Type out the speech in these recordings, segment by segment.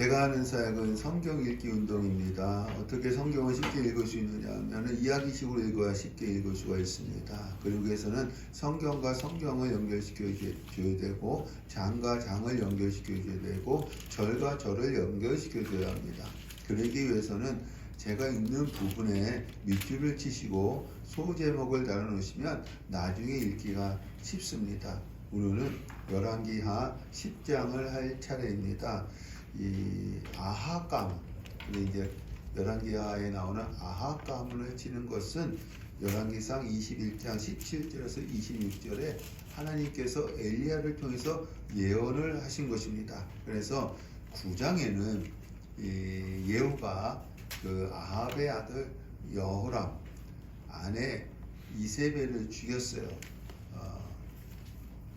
제가 하는 사역은 성경 읽기 운동입니다. 어떻게 성경을 쉽게 읽을 수 있느냐 하면 이야기식으로 읽어야 쉽게 읽을 수가 있습니다. 그리고 위해서는 성경과 성경을 연결시켜 줘야 되고 장과 장을 연결시켜 줘야 되고 절과 절을 연결시켜 줘야 합니다. 그러기 위해서는 제가 읽는 부분에 밑줄을 치시고 소제목을 달아 놓으시면 나중에 읽기가 쉽습니다. 오늘은 열왕기하 10장을 할 차례입니다. 이 아합 가문, 이제 열왕기하에 나오는 아합 가문을 치는 것은 열왕기상 21장 17절에서 26절에 하나님께서 엘리야를 통해서 예언을 하신 것입니다. 그래서 9장에는 예후가 그 아합의 아들 여호람 아내 이세벨을 죽였어요.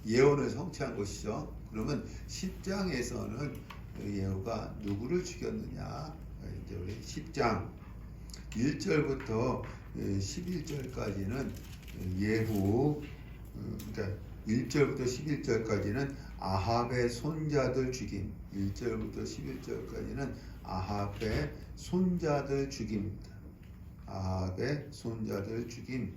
예언을 성취한 것이죠. 그러면 10장에서는 예후가 누구를 죽였느냐? 이제 우리 10장 1절부터 11절까지는 예후, 그러니까 1절부터 11절까지는 아합의 손자들 죽임, 1절부터 11절까지는 아합의 손자들 죽임입니다. 아합의 손자들 죽임.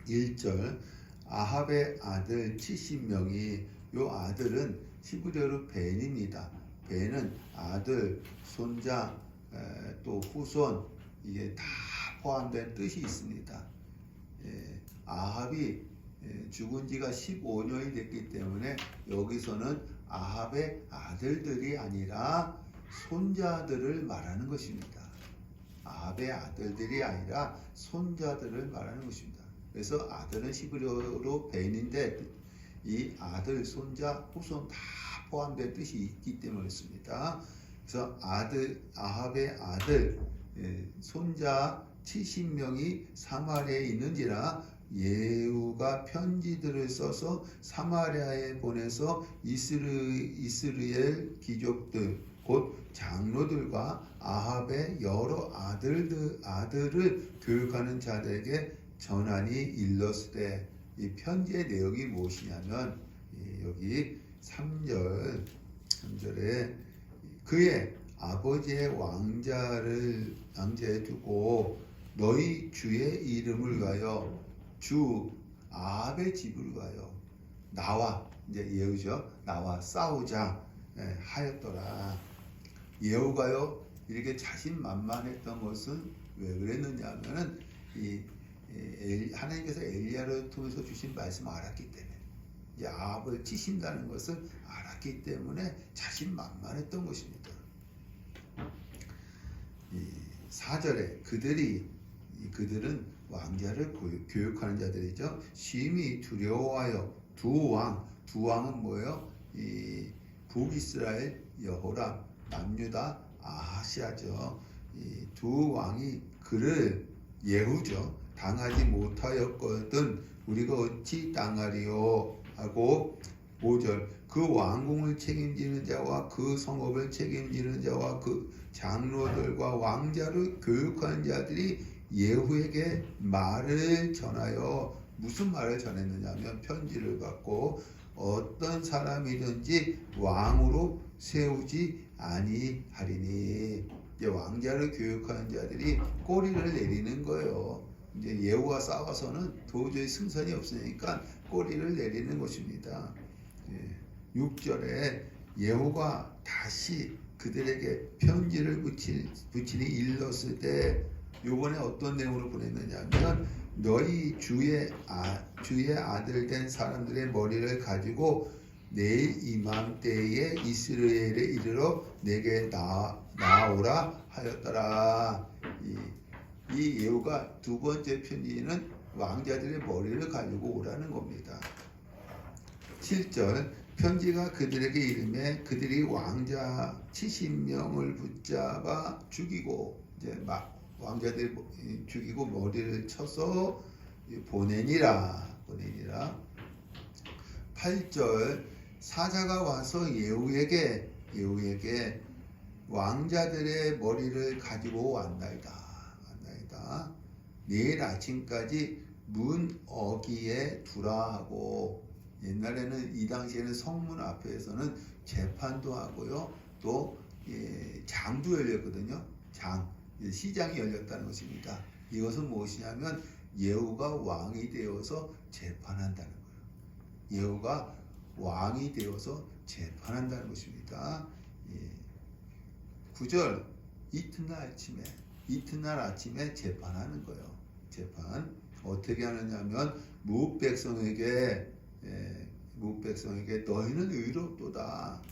1절 아합의 아들 70명이, 요 아들은 히브리어로 벤입니다. 벤은 아들, 손자, 또 후손, 이게 다 포함된 뜻이 있습니다. 아합이 죽은 지가 15년이 됐기 때문에 여기서는 아합의 아들들이 아니라 손자들을 말하는 것입니다. 아합의 아들들이 아니라 손자들을 말하는 것입니다. 그래서 아들은 히브리어로 벤인데 이 아들, 손자, 후손 다 포함된 뜻이 있기 때문에 그렇습니다. 그래서 아합의 아들, 손자 70명이 사마리아에 있는지라 예후가 편지들을 써서 사마리아에 보내서 이스라엘 귀족들 곧 장로들과 아합의 여러 아들을 교육하는 자들에게 전하니 일렀으되, 이 편지의 내용이 무엇이냐면 여기 3절에 그의 아버지의 왕자에 두고 너희 주의 이름을 가여 주 아합의 집을 가여 나와, 이제 예후죠, 나와 싸우자 하였더라. 예후가요 이렇게 자신만만했던 것은 왜 그랬느냐 하면은 하나님께서 엘리야를 통해서 주신 말씀을 알았기 때문에, 이제 아합을 치신다는 것을 알았기 때문에 자신만만했던 것입니다. 4절에 그들은 왕자를 교육하는 자들이죠. 심히 두려워하여 두 왕은 뭐예요? 이 북이스라엘 여호람, 남유다 아하시아죠. 이 두 왕이 그를, 예후죠, 당하지 못하였거든 우리가 어찌 당하리요 하고, 5절 그 왕궁을 책임지는 자와 그 성읍을 책임지는 자와 그 장로들과 왕자를 교육하는 자들이 예후에게 말을 전하여, 무슨 말을 전했느냐 하면 편지를 받고 어떤 사람이든지 왕으로 세우지 아니하리니, 이제 왕자를 교육하는 자들이 꼬리를 내리는 거예요. 이제 예후와 싸워서는 도저히 승산이 없으니까 꼬리를 내리는 것입니다. 6절에 예후가 다시 그들에게 편지를 붙이니 일렀을 때, 요번에 어떤 내용으로 보냈느냐면 너희 주의 아들 된 사람들의 머리를 가지고 내일 이맘때에 이스라엘에 이르러 내게 나오라 하였더라. 이 예후가 두 번째 편지는 왕자들의 머리를 가지고 오라는 겁니다. 7절 편지가 그들에게 이르매 그들이 왕자 70명을 붙잡아 죽이고, 이제 막 왕자들 죽이고 머리를 쳐서 보내니라. 8절 사자가 와서 예후에게 왕자들의 머리를 가지고 왔나이다. 내일 아침까지 문 어귀에 두라 하고, 옛날에는 이 당시에는 성문 앞에서는 재판도 하고요, 또 장도 열렸거든요. 시장이 열렸다는 것입니다. 이것은 무엇이냐면 예후가 왕이 되어서 재판한다는 거예요. 예후가 왕이 되어서 재판한다는 것입니다. 9절 이튿날 아침에 재판하는 거예요. 재판 어떻게 하느냐면 무국 백성에게 너희는 의롭도다.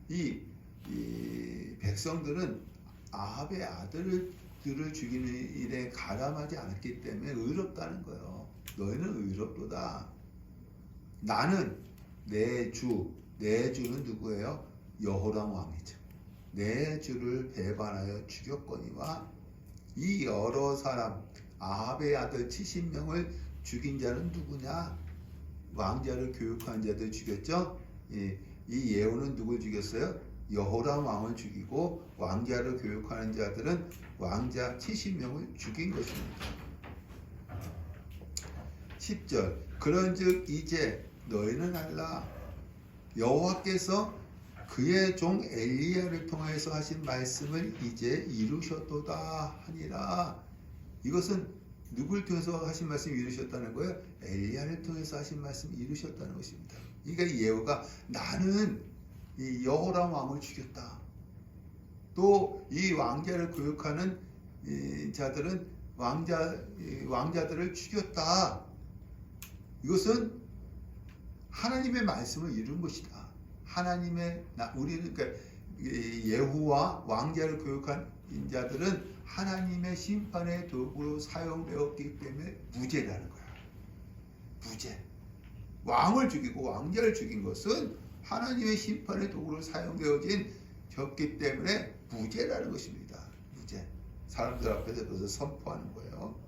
이 백성들은 아합의 아들들을 죽이는 일에 가담하지 않았기 때문에 의롭다는 거예요. 너희는 의롭도다. 나는 내 주는 누구예요? 여호람 왕이죠. 내 주를 배반하여 죽였거니와 이 여러 사람 아합의 아들 70명을 죽인 자는 누구냐? 왕자를 교육한 자들 죽였죠. 이 예후는 누굴 죽였어요? 여호람 왕을 죽이고 왕자를 교육하는 자들은 왕자 70명을 죽인 것입니다. 10절 그런즉 이제 너희는 알라 여호와께서 그의 종 엘리야를 통하여서 하신 말씀을 이제 이루셨도다 하니라. 이것은 누굴 통해서 하신 말씀을 이루셨다는 거예요? 엘리야를 통해서 하신 말씀을 이루셨다는 것입니다. 그러니까 예후가 나는 이 여호람 왕을 죽였다. 또 이 왕자를 교육하는 자들은 왕자들을 죽였다. 이것은 하나님의 말씀을 이룬 것이다. 우리는 그러니까 예후와 왕자를 교육한 자들은 하나님의 심판의 도구로 사용되었기 때문에 무죄라는 거야. 무죄. 왕을 죽이고 왕자를 죽인 것은 하나님의 심판의 도구로 사용되어졌기 때문에 무죄라는 것입니다. 무죄. 사람들 앞에서 그것을 선포하는 거예요.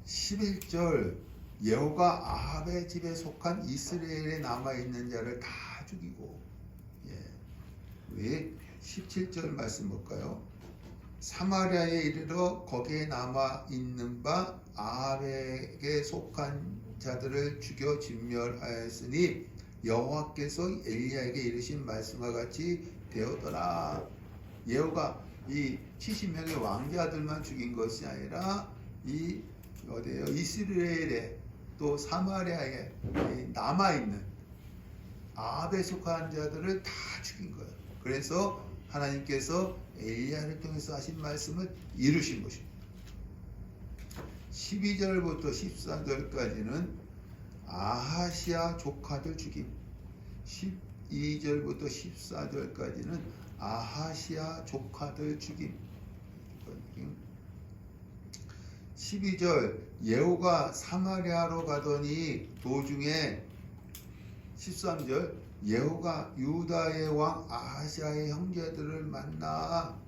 11절 예후가 아합의 집에 속한 이스라엘에 남아있는 자를 다 죽이고 우리 17절 말씀 볼까요? 사마리아에 이르러 거기에 남아있는 바 아합에게 속한 자들을 죽여 진멸하였으니 여호와께서 엘리야에게 이르신 말씀과 같이 되었더라. 예후가 이 70명의 왕자들만 죽인 것이 아니라 이스라엘에 또 사마리아에 남아있는 아합에 속한 자들을 다 죽인 거예요. 그래서 하나님께서 엘리야를 통해서 하신 말씀을 이루신 것입니다. 12절부터 14절까지는 아하시아 조카들 죽임, 12절부터 14절까지는 아하시아 조카들 죽임. 12절 예후가 사마리아로 가더니 도중에 13절 예후가 유다의 왕 아하시아의 형제들을 만나.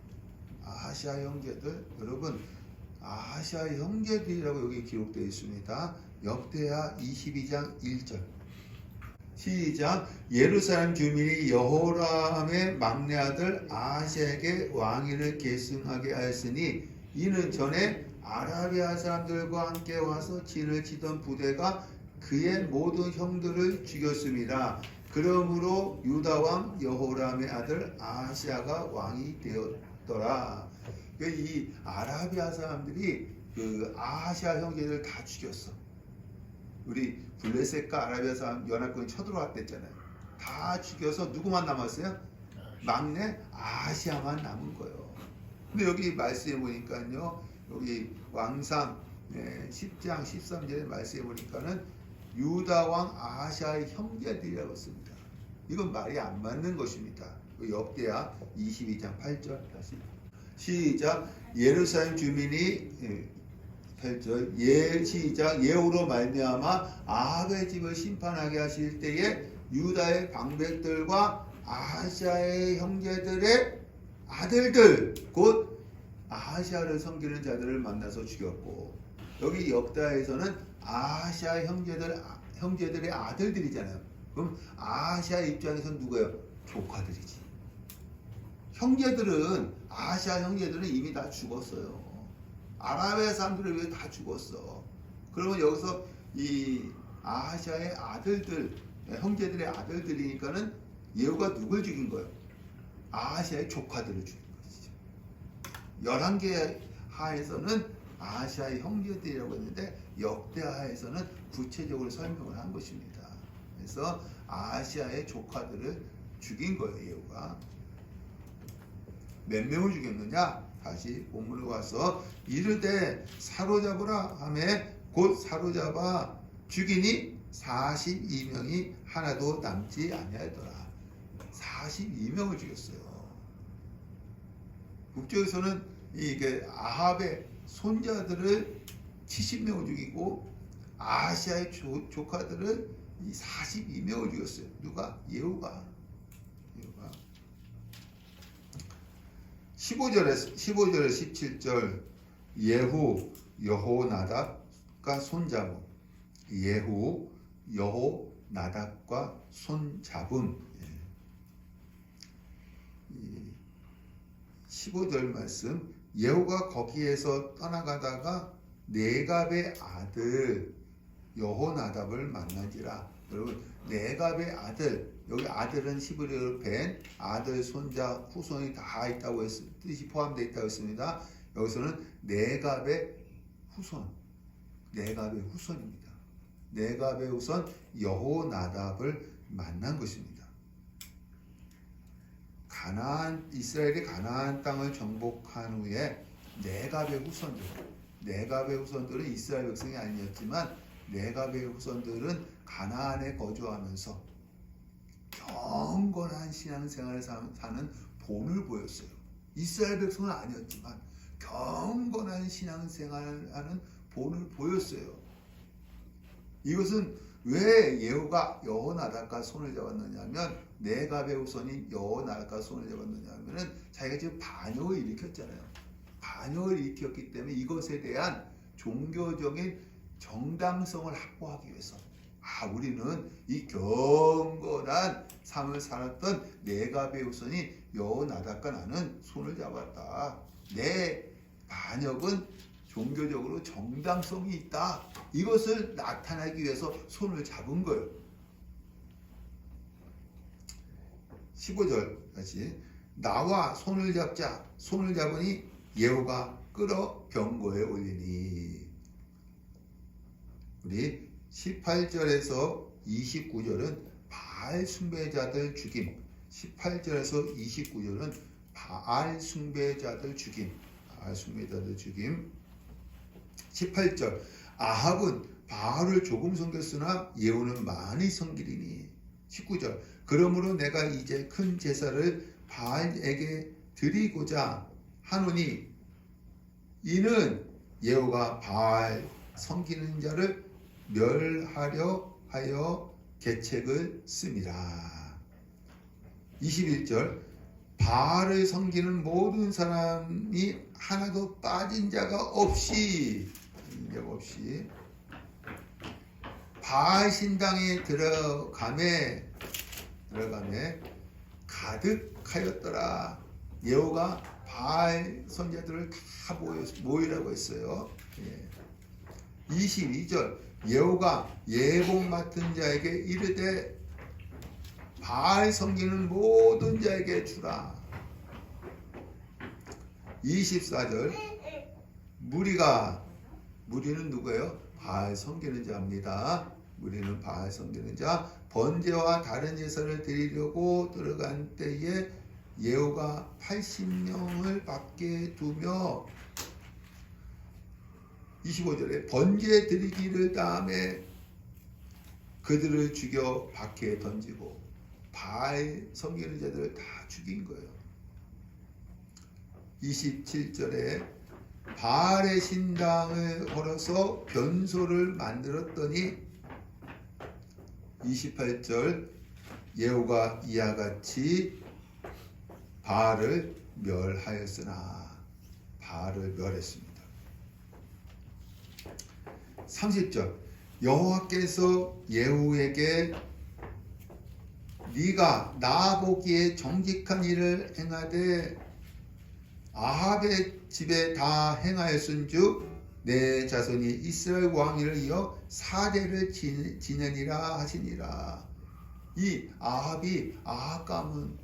아하시아 형제들, 여러분 아하시아의 형제들이라고 여기 기록되어 있습니다. 역대하 22장 1절 시작. 예루살렘 주민이 여호람의 막내 아들 아하시아에게 왕위를 계승하게 하였으니 이는 전에 아라비아 사람들과 함께 와서 진을 치던 부대가 그의 모든 형들을 죽였습니다. 그러므로 유다 왕 여호람의 아들 아하시아가 왕이 되었더라. 이 아라비아 사람들이 그 아하시아 형제들 다 죽였어. 우리 블레셋과 아라비아 사람 연합군이 쳐들어왔댔잖아요. 다 죽여서 누구만 남았어요? 막내 아하시아만 남은 거예요. 근데 여기 말씀해 보니까요, 여기 왕상 10장 13절에 말씀해 보니까는 유다 왕 아하시아의 형제들이라고 씁니다. 이건 말이 안 맞는 것입니다. 역대하 22장 8절 다시 시작. 예루살렘 주민이 8절 시작. 예후로 말미암아 아합의 집을 심판하게 하실 때에 유다의 방백들과 아하시아의 형제들의 아들들 곧 아하시아를 섬기는 자들을 만나서 죽였고, 여기 역다에서는 아하시아 형제들의 아들들이잖아요. 그럼 아하시아 입장에서는 누구예요? 조카들이지. 아하시아 형제들은 이미 다 죽었어요. 아라비아 사람들을 위해 다 죽었어. 그러면 여기서 이 아하시아의 아들들, 형제들의 아들들이니까는 예후가 누굴 죽인 거예요? 아하시아의 조카들을 죽인 것이죠. 11개 하에서는 아하시아의 형제들이라고 했는데 역대하에서는 구체적으로 설명을 한 것입니다. 그래서 아하시아의 조카들을 죽인 거예요. 예후가. 몇 명을 죽였느냐? 다시 본문으로 가서 이르되 사로잡으라 하매 곧 사로잡아 죽이니 42명이 하나도 남지 아니하더라. 42명을 죽였어요. 북쪽에서는 이게 아합의 손자들을 70명을 죽이고 아하시아의 조카들을 42명을 죽였어요. 누가? 예후가. 15절에 17절 예후 여호나답과 손잡음. 예후 여호나답과 손잡음. 15절 말씀. 예후가 거기에서 떠나가다가 네갑의 아들 여호나답을 만나지라. 여러분, 네갑의 아들, 여기 아들은 히브리어로 벤, 아들, 손자, 후손이 다 있다고 뜻이 포함되어 있다고 했습니다. 여기서는 네갑의 후손, 네갑의 후손입니다. 네갑의 후손 여호나답을 만난 것입니다. 이스라엘이 가나안 땅을 정복한 후에 네갑의 후손들은 이스라엘 백성이 아니었지만 네갑의 후손들은 가나안에 거주하면서 경건한 신앙생활을 사는 본을 보였어요. 이스라엘 백성은 아니었지만 경건한 신앙생활을 하는 본을 보였어요. 이것은 왜 예후가 여호나답과 손을 잡았느냐면 네갑의 후손이 여호나답과 손을 잡았느냐면은 자기가 지금 반역을 일으켰잖아요. 반역을 일으켰기 때문에 이것에 대한 종교적인 정당성을 확보하기 위해서 우리는 이 경건한 삶을 살았던 네갑의 후손이 여호나답과 나는 손을 잡았다. 내 반역은 종교적으로 정당성이 있다. 이것을 나타내기 위해서 손을 잡은 거예요. 15절 다시 나와 손을 잡자. 손을 잡으니 예후가 끌어 병거에 올리니. 우리 18절에서 29절은 바알 숭배자들 죽임. 18절에서 29절은 바알 숭배자들 죽임. 바알 숭배자들 죽임. 18절 아합은 바알을 조금 섬겼으나 예후는 많이 섬기리니. 19절 그러므로 내가 이제 큰 제사를 바알에게 드리고자 하노니 이는 예후가 바알 섬기는 자를 멸하려 하여 계책을 씁니다. 21절 바알을 섬기는 모든 사람이 하나도 빠진 자가 없이 바알 신당에 들어가매 가득하였더라. 예후가 바알 선자들을 다 모이라고 했어요. 22절 예후가 예복 맡은 자에게 이르되 바알 섬기는 모든 자에게 주라. 24절 무리는 누구예요? 바알 섬기는 자입니다. 무리는 바알 섬기는 자. 번제와 다른 제사를 드리려고 들어간 때에 예후가 80명을 밖에 두며 25절에 번제 드리기를 다음에 그들을 죽여 밖에 던지고 바알 섬기는 자들을 다 죽인 거예요. 27절에 바알의 신당을 헐어서 변소를 만들었더니 28절 예후가 이와 같이 바알을 멸하였으나 바알을 멸했습니다. 30절 여호와께서 예후에게 네가 나 보기에 정직한 일을 행하되 아합의 집에 다 행하였은즉 내 자손이 이스라엘 왕위를 이어 4대를 지내니라 하시니라. 이 아합이 아합 가문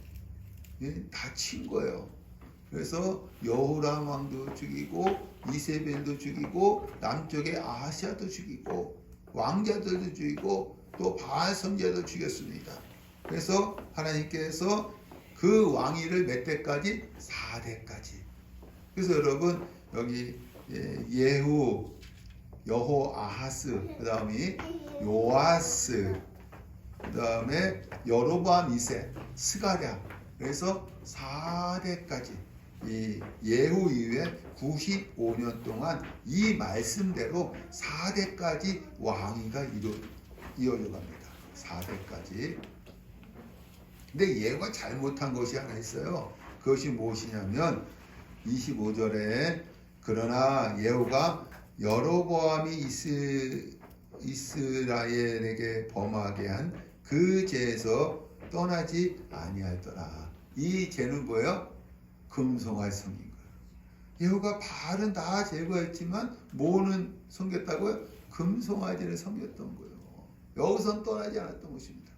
다 친 거예요. 그래서 여호람 왕도 죽이고 이세벨도 죽이고 남쪽의 아하시아도 죽이고 왕자들도 죽이고 또 바알 선지자도 죽였습니다. 그래서 하나님께서 그 왕위를 몇 대까지? 4대까지. 그래서 여러분 여기 예후, 여호아하스, 그 다음에 요아스, 그 다음에 여로보암 2세, 스가랴. 그래서 4대까지 이 예후 이후에 95년 동안 이 말씀대로 4대까지 왕위가 이어져 갑니다. 4대까지. 근데 예후가 잘못한 것이 하나 있어요. 그것이 무엇이냐면 25절에 그러나 예후가 여로보암이 이스라엘에게 범하게 한 그 죄에서 떠나지 아니하더라. 이 죄는 뭐예요? 금송아지 섬긴 거예요. 예후가 바알은 다 제거했지만 뭐는 섬겼다고요? 금송아지를 섬겼던 거예요. 여기선 떠나지 않았던 것입니다.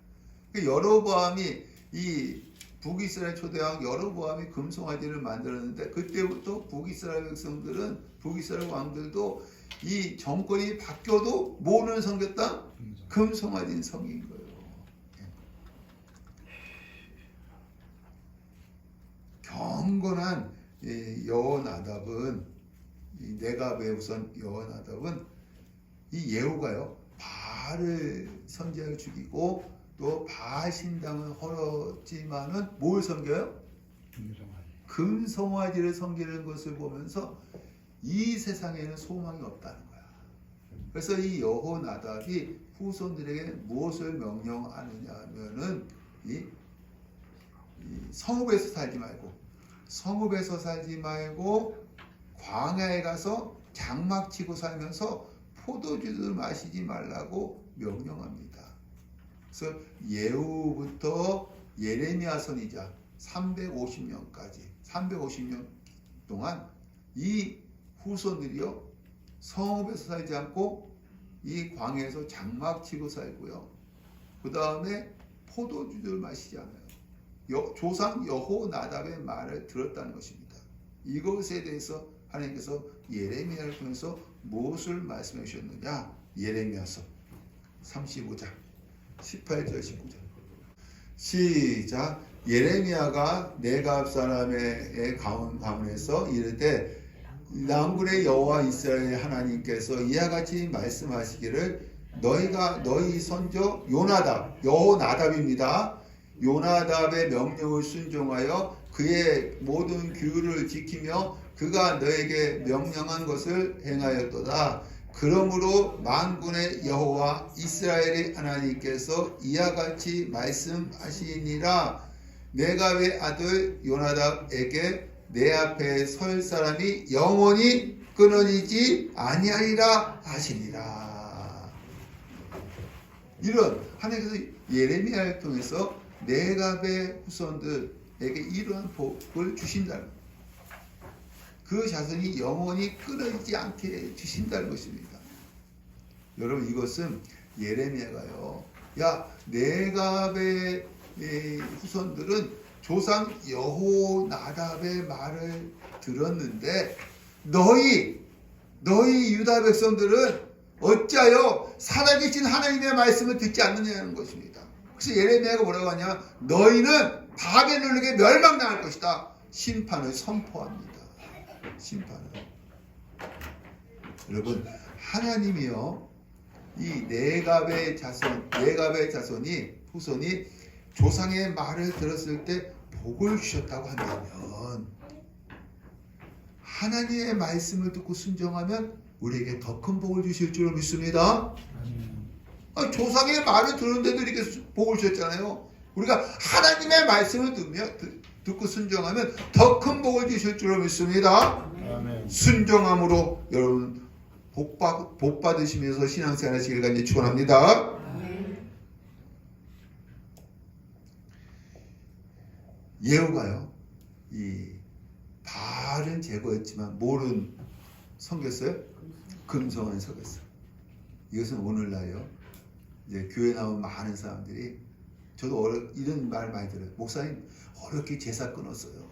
여로보암이 이 북이스라엘 초대왕 여로보암이 금송아지를 만들었는데 그때부터 북이스라엘 백성들은 북이스라엘 왕들도 이 정권이 바뀌어도 뭐는 섬겼다? 금송아지는 섬긴 거예요. 경건한 여호나답은 네갑의 우선 여호나답은 이 예후가요 바알을 선지자를 죽이고 또 바알 신당을 헐었지만은 뭘 섬겨요? 금송아지를 섬기는 것을 보면서 이 세상에는 소망이 없다는 거야. 그래서 이 여호나답이 후손들에게 무엇을 명령하느냐 하면은 이 성읍에서 살지 말고 광야에 가서 장막 치고 살면서 포도주를 마시지 말라고 명령합니다. 그래서 예후부터 예레미야 선지자 350년 동안 이 후손들이요 성읍에서 살지 않고 이 광야에서 장막 치고 살고요. 그 다음에 포도주를 마시지 않아요. 조상 여호나답의 말을 들었다는 것입니다. 이것에 대해서 하나님께서 예레미야를 통해서 무엇을 말씀해 주셨느냐? 예레미야서 35장 18절 19절 시작. 예레미야가 네갑 사람의 가문에서 이르되 남군의 여호와 이스라엘 하나님께서 이와 같이 말씀하시기를 너희 선조 여호나답입니다. 요나답의 명령을 순종하여 그의 모든 규율을 지키며 그가 너에게 명령한 것을 행하였도다. 그러므로 만군의 여호와 이스라엘의 하나님께서 이와 같이 말씀하시니라. 네갑의 아들 요나답에게 내 앞에 설 사람이 영원히 끊어지지 아니하리라 하시니라. 이런 하나님께서 예레미야를 통해서 네갑의 후손들에게 이러한 복을 주신다는 거예요. 그 자손이 영원히 끊어지지 않게 주신다는 것입니다. 여러분 이것은 예레미야가요. 네갑의 후손들은 조상 여호나답의 말을 들었는데 너희 유다 백성들은 어찌하여 살아계신 하나님의 말씀을 듣지 않느냐는 것입니다. 그래서 예레미야가 뭐라고 하냐? 너희는 바벨론에게 멸망당할 것이다. 심판을 선포합니다. 심판을. 여러분 하나님이요 이 네갑의 자손이 후손이 조상의 말을 들었을 때 복을 주셨다고 한다면 하나님의 말씀을 듣고 순종하면 우리에게 더 큰 복을 주실 줄 믿습니다. 조상의 말을 들었는데도 이렇게 복을 주셨잖아요. 우리가 하나님의 말씀을 듣고 순종하면 더 큰 복을 주실 줄 믿습니다. 아멘. 순종함으로 여러분 복 받으시면서 신앙생활 하시길 간절히 축원합니다. 예후가요 이 바알은 제거했지만 뭐는 섬겼어요? 금송아지는 섬겼어요. 이것은 오늘날요 이제 교회 나온 많은 사람들이 저도 이런 말 많이 들어요. 목사님 어렵게 제사 끊었어요.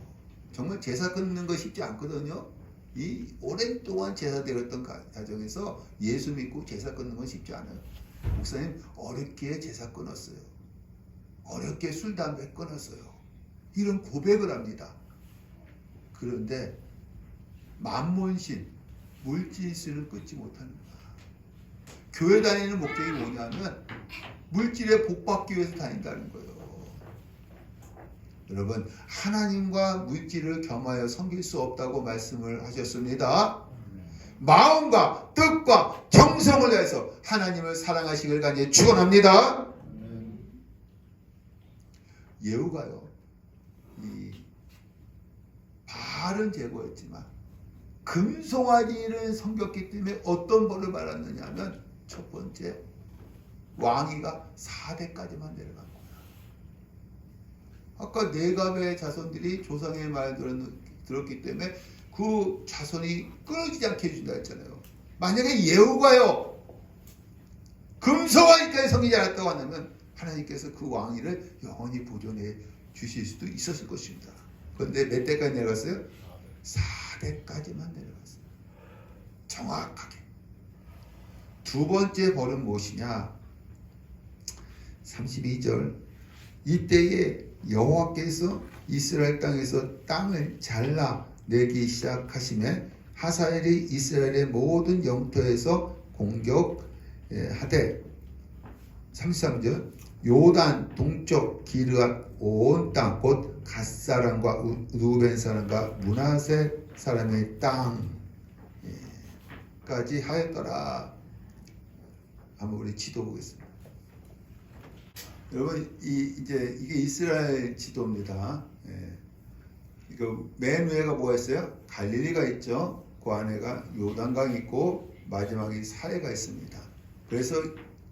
정말 제사 끊는 거 쉽지 않거든요. 이 오랜 동안 제사 드렸던 가정에서 예수 믿고 제사 끊는 건 쉽지 않아요. 목사님 어렵게 제사 끊었어요. 어렵게 술 담배 끊었어요. 이런 고백을 합니다. 그런데 만몬신 물질수는 끊지 못하는 거야. 교회 다니는 목적이 뭐냐면 물질에 복 받기 위해서 다닌다는 거예요. 여러분, 하나님과 물질을 겸하여 섬길 수 없다고 말씀을 하셨습니다. 마음과 뜻과 정성을 다해서 하나님을 사랑하시길 간절히 축원합니다. 예후가요, 이 바알은 제거했지만 금송아지를 섬겼기 때문에 어떤 벌을 받았느냐 하면 첫 번째, 왕위가 4대까지만 내려간 거야. 아까 네갑의 자손들이 조상의 말 들었기 때문에 그 자손이 끊어지지 않게 해준다 했잖아요. 만약에 예후가요 금송아지까지 섬기지 않았다고 한다면 하나님께서 그 왕위를 영원히 보존해 주실 수도 있었을 것입니다. 그런데 몇 대까지 내려갔어요? 4대까지만 내려갔어요. 정확하게. 두 번째 벌은 무엇이냐? 32절, 이때에 여호와께서 이스라엘 땅에서 땅을 잘라내기 시작하시매 하사엘이 이스라엘의 모든 영토에서 공격하되 33절, 요단 동쪽 기르앗 온 땅 곧 갓 사람과 루벤 사람과 므낫세 사람의 땅까지 하였더라. 한번 우리 지도 보겠습니다. 여러분, 이제 이게 이스라엘 지도입니다. 이거 맨 위에가 뭐가 있어요? 갈릴리가 있죠. 그 안에가 요단강이 있고 마지막에 사해가 있습니다. 그래서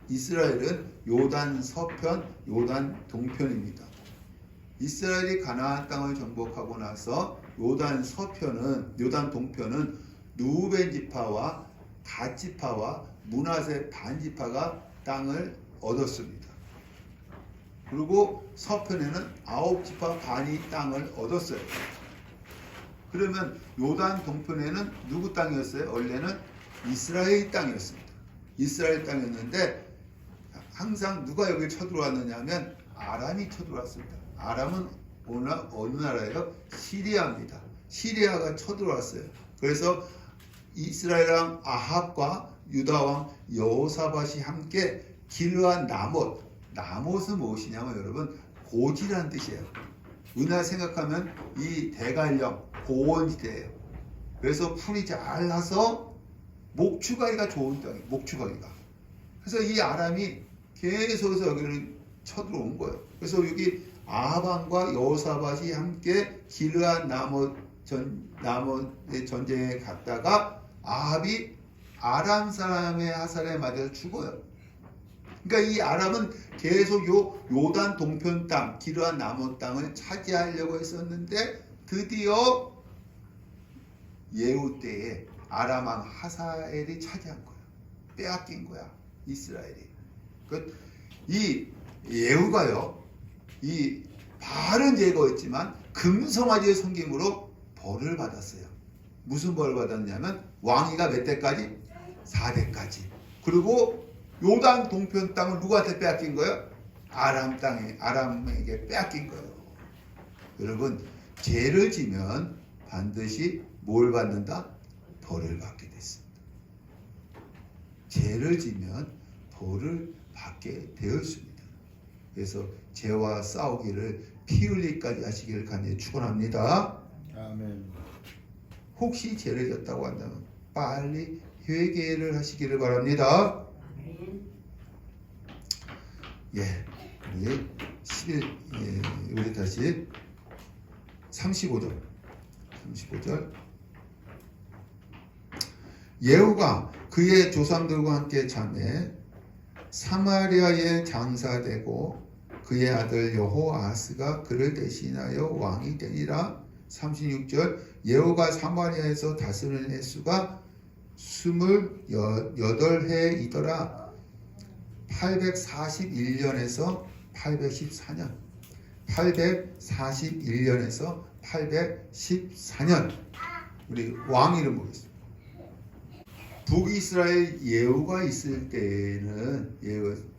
이스라엘은 요단 서편, 요단 동편입니다. 이스라엘이 가나안 땅을 정복하고 나서 요단 동편은 루벤 지파와 갓 지파와 므낫세 반 지파가 땅을 얻었습니다. 그리고 서편에는 9지파 반이 땅을 얻었어요. 그러면 요단 동편에는 누구 땅이었어요? 원래는 이스라엘 땅이었습니다. 이스라엘 땅이었는데 항상 누가 여기 쳐들어왔느냐 하면 아람이 쳐들어왔습니다. 아람은 어느 나라예요? 시리아입니다. 시리아가 쳐들어왔어요. 그래서 이스라엘 왕 아합과 유다 왕 여호사밧이 함께 길르앗 나못은 무엇이냐면 여러분 고지라는 뜻이에요. 우리나라 생각하면 이 대관령 고원지대예요. 그래서 풀이 잘 나서 목축하기가 좋은 땅이에요. 목축하기가. 그래서 이 아람이 계속해서 여기를 쳐들어온 거예요. 그래서 여기 아합과 여호사밧이 함께 길르앗 나못의 전쟁에 갔다가 아합이 아람 사람의 화살에 맞아서 죽어요. 그러니까 이 아람은 계속 요단 동편 땅, 길르앗 나못 땅을 차지하려고 했었는데 드디어 예후 때에 아람 왕 하사엘이 차지한 거야. 빼앗긴 거야. 이스라엘이. 이 예후가요, 이 바알은 제거했지만 금송아지의 섬김으로 벌을 받았어요. 무슨 벌을 받았냐면 왕위가 몇 대까지? 4대까지. 그리고 요단 동편 땅을 누구한테 빼앗긴 거예요? 아람에게 빼앗긴 거예요. 여러분, 죄를 지면 반드시 뭘 받는다? 벌을 받게 됐습니다. 죄를 지면 벌을 받게 되어 있습니다. 그래서 죄와 싸우기를 피 흘리기까지 하시기를 간절히 축원합니다. 아멘. 혹시 죄를 졌다고 한다면 빨리 회개를 하시기를 바랍니다. 우리 다시 35절. 예후가 그의 조상들과 함께 자매 사마리아에 장사되고 그의 아들 여호아스가 그를 대신하여 왕이 되니라. 36절, 예후가 사마리아에서 다스리는 횟수가 28해이더라. 841년에서 814년, 841년에서 814년 우리 왕 이름 보겠습니다. 북이스라엘 예후가 있을 때에는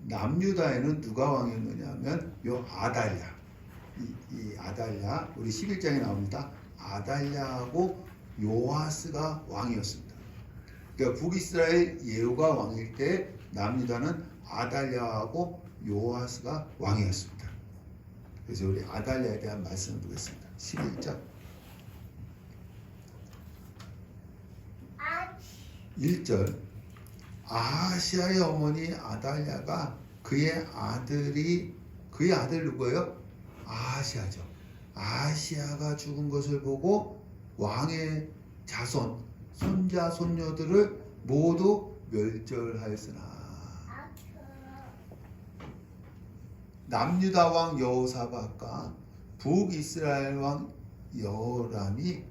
남유다에는 누가 왕이었느냐면 요 아달랴, 이 아달랴 우리 11장에 나옵니다. 아달랴하고 요아스가 왕이었습니다. 그러니까 북이스라엘 예후가 왕일 때 남유다는 아달랴하고 요아스가 왕이었습니다. 그래서 우리 아달랴에 대한 말씀을 보겠습니다. 11장 1절 아하시아의 어머니 아달랴가 그의 아들 누구예요? 아하시아죠. 아하시아가 죽은 것을 보고 왕의 자손, 손자, 손녀들을 모두 멸절하였으나 남유다 왕 여호사밧과 북이스라엘 왕 여호람이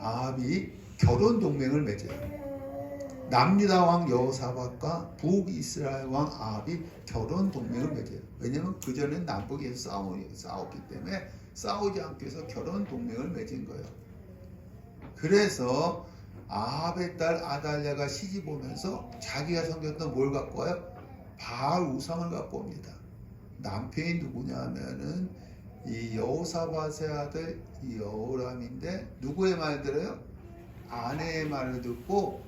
아합이 결혼 동맹을 맺어요. 남유다 왕 여호사밧과 북이스라엘 왕 아합이 결혼 동맹을 맺어요. 왜냐하면 그 전엔 남북에서 싸웠기 때문에 싸우지 않기 위해서 결혼 동맹을 맺은 거예요. 그래서 아합의 딸 아달랴가 시집 오면서 자기가 섬겼던 뭘 갖고 와요? 바알 우상을 갖고 옵니다. 남편이 누구냐 하면은 이 여호사밧의 아들 여호람인데 누구의 말 들어요? 아내의 말을 듣고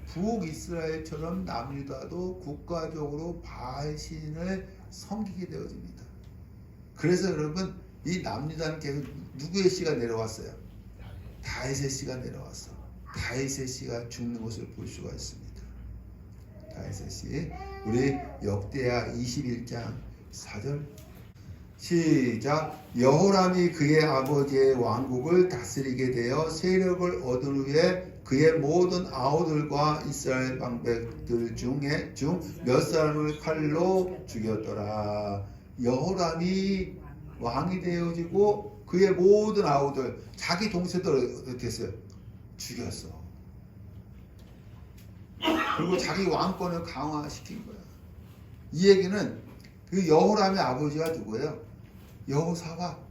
북이스라엘처럼 남유다도 국가적으로 바알 신을 섬기게 되어집니다. 그래서 여러분 이 남유다는 계속 누구의 씨가 내려왔어요? 다윗의 씨가 내려왔어. 다윗의 씨가 죽는 것을 볼 수가 있습니다. 다윗의 씨 우리 역대하 21장 4절 시작. 여호람이 그의 아버지의 왕국을 다스리게 되어 세력을 얻은 후에 그의 모든 아우들과 이스라엘 방백들 중 몇 사람을 칼로 죽였더라. 여호람이 왕이 되어지고 그의 모든 아우들 자기 동생들을 어떻게 했어요? 죽였어. 그리고 자기 왕권을 강화시킨 거야. 이 얘기는 그 여호람의 아버지가 누구예요? 여호사밧.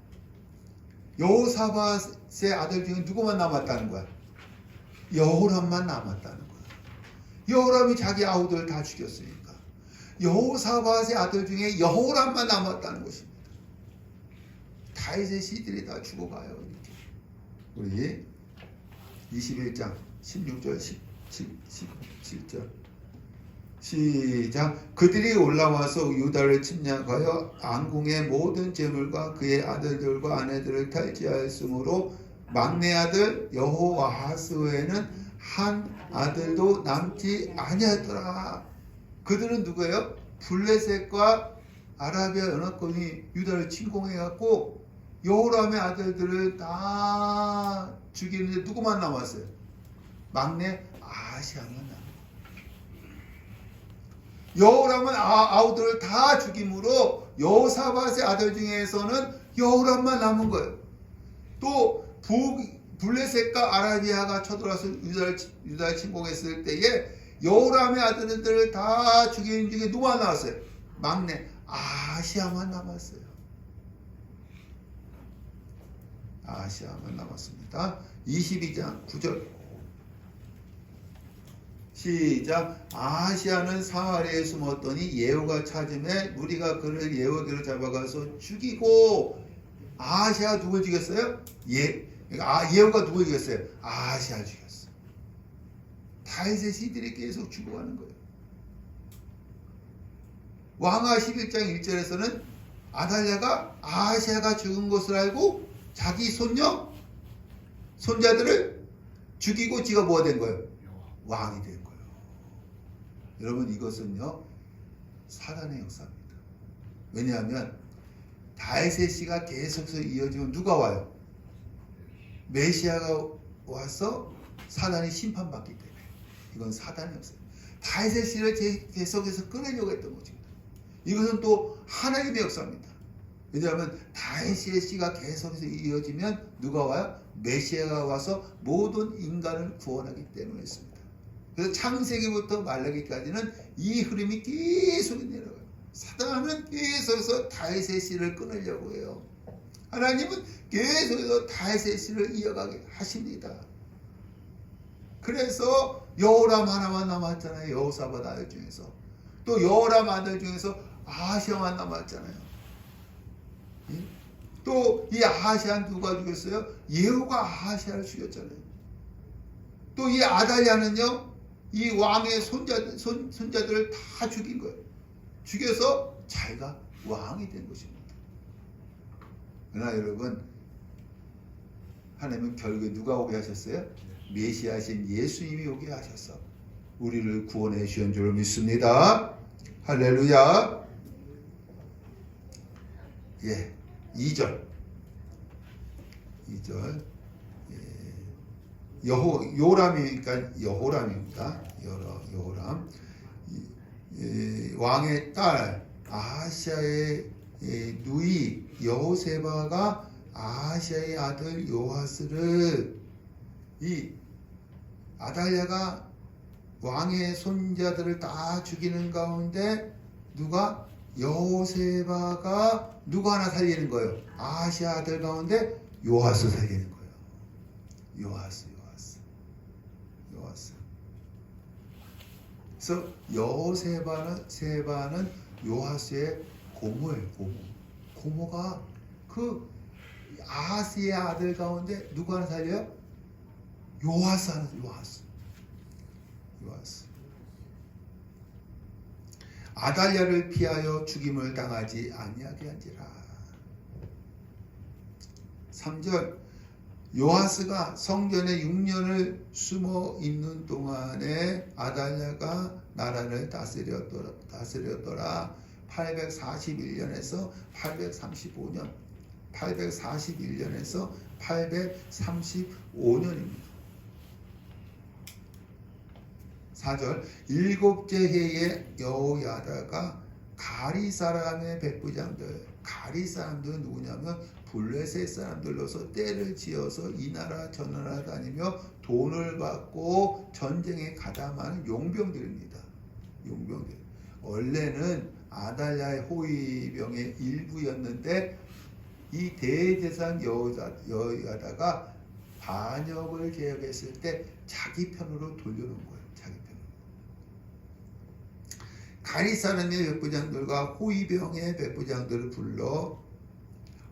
여호사밧의 아들 중에 누구만 남았다는 거야? 여호람만 남았다는 거야. 여호람이 자기 아우들 다 죽였으니까 여호사밧의 아들 중에 여호람만 남았다는 것입니다. 다윗의 씨들이 다 죽어가요. 이렇게. 우리 21장 16절 17절 시작. 그들이 올라와서 유다를 침략하여 안궁의 모든 재물과 그의 아들들과 아내들을 탈취하였으므로 막내 아들 여호아하스 외에는 한 아들도 남지 아니하였더라. 그들은 누구예요? 블레셋과 아라비아 연합군이 유다를 침공해갖고 여호람의 아들들을 다 죽이는데 누구만 남았어요? 막내 아하시아만 남았어요. 여호람은 아우들을 다 죽임으로 여호사밧의 아들 중에서는 여호람만 남은 거예요. 또 블레셋과 아라비아가 쳐들어와서 유다를 침공했을 때에 여호람의 아들들을 다 죽인 중에 누가 나왔어요? 막내 아하시아만 남았어요. 아하시아만 남았습니다. 22장 9절 시작. 아하시아는 사마리아에 숨었더니 예후가 찾음에 무리가 그를 예후에게로 잡아가서 죽이고. 아하시아가 누굴 죽였어요? 예후가 누굴 죽였어요? 아하시아를 죽였어. 다윗의 씨들이 계속 죽어가는 거예요. 왕하 11장 1절에서는 아달랴가 아하시아가 죽은 것을 알고 자기 손자들을 죽이고 지가 뭐가 된 거예요? 왕이 된 거예요. 여러분 이것은요 사단의 역사입니다. 왜냐하면 다윗의 씨가 계속해서 이어지면 누가 와요? 메시아가 와서 사단이 심판받기 때문에 이건 사단의 역사입니다. 다윗의 씨를 계속해서 끌으려고 했던 것입니다. 이것은 또 하나님의 역사입니다. 왜냐하면 다윗의 씨가 계속해서 이어지면 누가 와요? 메시아가 와서 모든 인간을 구원하기 때문이었습니다. 그래서 창세기부터 말라기까지는 이 흐름이 계속 내려가요. 사단은 계속해서 다윗의 씨를 끊으려고 해요. 하나님은 계속해서 다윗의 씨를 이어가게 하십니다. 그래서 여호람 하나만 남았잖아요. 여호사밧 아들 중에서. 또 여호람 아들 중에서 아하시아만 남았잖아요. 또 이 아하시아 누가 죽였어요? 예후가 아하시아를 죽였잖아요. 또 이 아달랴는요, 이 왕의 손자들을 다 죽인 거예요. 죽여서 자기가 왕이 된 것입니다. 그러나 여러분, 하나님은 결국에 누가 오게 하셨어요? 메시아신 예수님이 오게 하셔서 우리를 구원해 주신 줄 믿습니다. 할렐루야. 예, 2절. 요람이니까 여호람입니다. 여호람. 왕의 딸 아하시아의 누이 여호세바가 아하시아의 아들 요아스를, 이 아달랴가 왕의 손자들을 다 죽이는 가운데 누가 여호세바가 누구 하나 살리는 거예요. 아하시아 아들 가운데 요아스 살리는 거예요. 요아스. 그래서 여호세바는 요아스의 고모예요. 고모가 그 아하스의 아들 가운데 누구 하나 살려요? 요아스. 아달랴를 피하여 죽임을 당하지 아니하게 한지라. 3절. 요아스가 성전에 6년을 숨어 있는 동안에 아달랴가 나라를 다스렸더라. 841년에서 835년. 841년에서 835년입니다. 4절. 7째 해에 여호야다가 가리 사람의 백부장들, 가리 사람들은 누구냐면 블레셋 사람들로서 떼를 지어서 이 나라 저 나라 다니며 돈을 받고 전쟁에 가담하는 용병들입니다. 용병들. 원래는 아달랴의 호위병의 일부였는데 이 대제사장 여호야다가 반역을 계획했을 때 자기 편으로 돌려놓은 거예요. 자기 편으로. 가리 사람의 백부장들과 호위병의 백부장들을 불러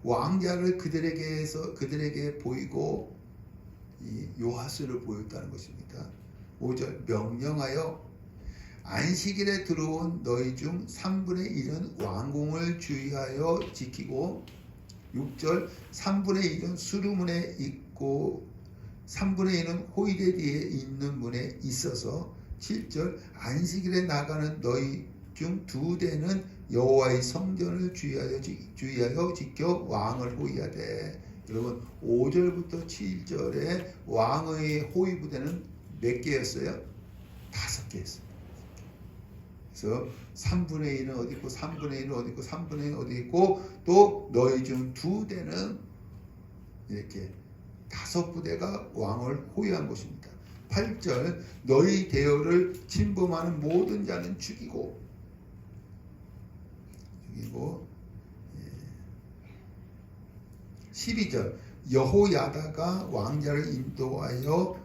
왕자를 그들에게 보이고 이 요아스를 보였다는 것입니다. 5절. 명령하여 안식일에 들어온 너희 중 3분의 1은 왕궁을 주의하여 지키고, 6절. 3분의 1은 수루문에 있고 3분의 1은 호이대 뒤에 있는 문에 있어서, 7절. 안식일에 나가는 너희 중 2대는 여호와의 성전을 주의하여 지켜 왕을 호위하되. 여러분 5절부터 7절에 왕의 호위 부대는 몇 개였어요? 5개였어요. 그래서 3분의 1은 어디 있고 3분의 1은 어디 있고 3분의 1은 어디 있고, 또 너희 중 2대는 이렇게 5부대가 왕을 호위한 것입니다. 8절. 너희 대열을 침범하는 모든 자는 죽이고 12절. 여호야다가 왕자를 인도하여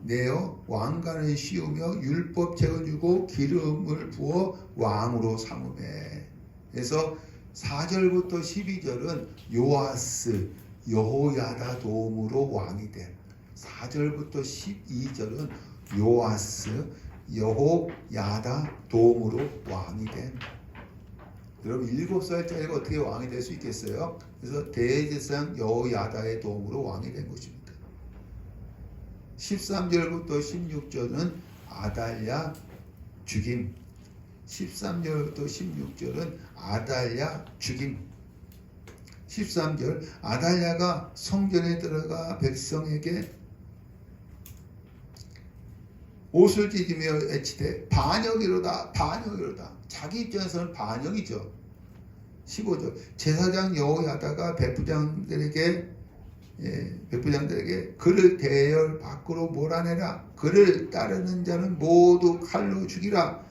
내어 왕관을 씌우며 율법책을 주고 기름을 부어 왕으로 삼으매. 그래서 4절부터 12절은 요아스 여호야다 도움으로 왕이 된, 4절부터 12절은 요아스 여호야다 도움으로 왕이 된. 여러분 7살짜리가 어떻게 왕이 될 수 있겠어요? 그래서 대제사장 여호야다의 도움으로 왕이 된 것입니다. 13절부터 16절은 아달랴 죽임. 13절부터 16절은 아달랴 죽임. 13절. 아달랴가 성전에 들어가 백성에게 옷을 찢으며 외치되 반역이로다 반역이로다. 자기 입장에서는 반역이죠. 15절. 제사장 여호야다가 백부장들에게 그를 대열 밖으로 몰아내라. 그를 따르는 자는 모두 칼로 죽이라.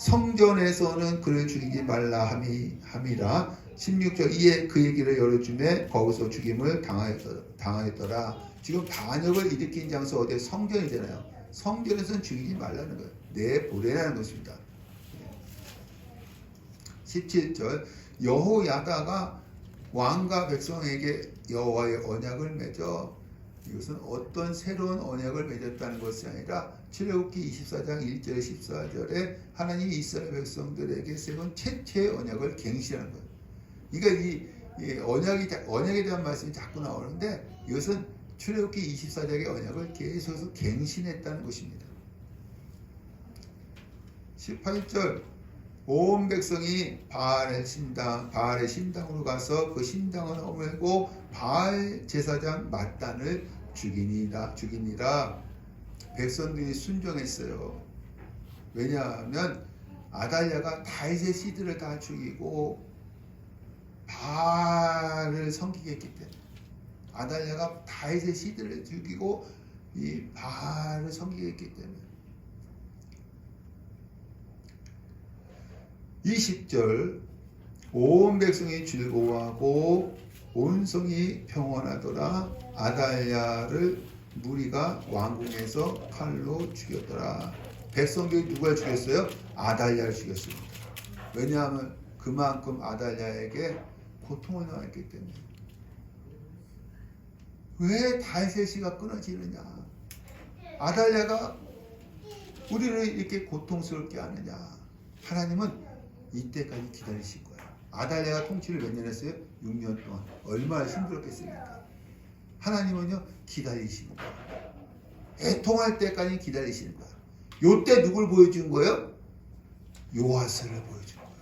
성전에서는 그를 죽이지 말라 함이라. 16절 이에 그의 길을 열어주매 거기서 죽임을 당하였더라. 지금 반역을 일으킨 장소 어디? 성전이잖아요. 성전에서는 죽이지 말라는 거예요. 내보내라는 것입니다. 17절 여호야다가 왕과 백성에게 여호와의 언약을 맺어, 이것은 어떤 새로운 언약을 맺었다는 것이 아니라 출애굽기 24장 1절 14절에 하나님이 이스라엘 백성들에게 세운 최초의 언약을 갱신하는 거예요. 그러니까 이 언약에 대한 말씀이 자꾸 나오는데 이것은 출애굽기 24장의 언약을 계속해서 갱신했다는 것입니다. 18절 온 백성이 바알의 신당으로 가서 그 신당을 허물고 바알 제사장 mat단을 죽이니라. 백성들이 순종했어요. 왜냐하면 아달랴가 다윗의 씨들을 다 죽이고 바알을 섬기게 했기 때문에. 아달랴가 다윗의 씨들을 죽이고 이 바알을 섬기게 했기 때문에. 20절 온 백성이 즐거워하고 온 성이 평온하더라. 아달랴를 무리가 왕궁에서 칼로 죽였더라. 백성들이 누굴 죽였어요? 아달랴를 죽였습니다. 왜냐하면 그만큼 아달랴에게 고통을 당했기 때문에. 왜 다윗의 씨가 끊어지느냐? 아달랴가 우리를 이렇게 고통스럽게 하느냐? 하나님은 이때까지 기다리실 거야. 아달랴가 통치를 몇 년 했어요? 6년 동안. 얼마나 힘들었겠습니까? 하나님은요 기다리시는 거야. 애통할 때까지 기다리시는 거야. 요때 누굴 보여준 거예요? 요아스를 보여준 거예요.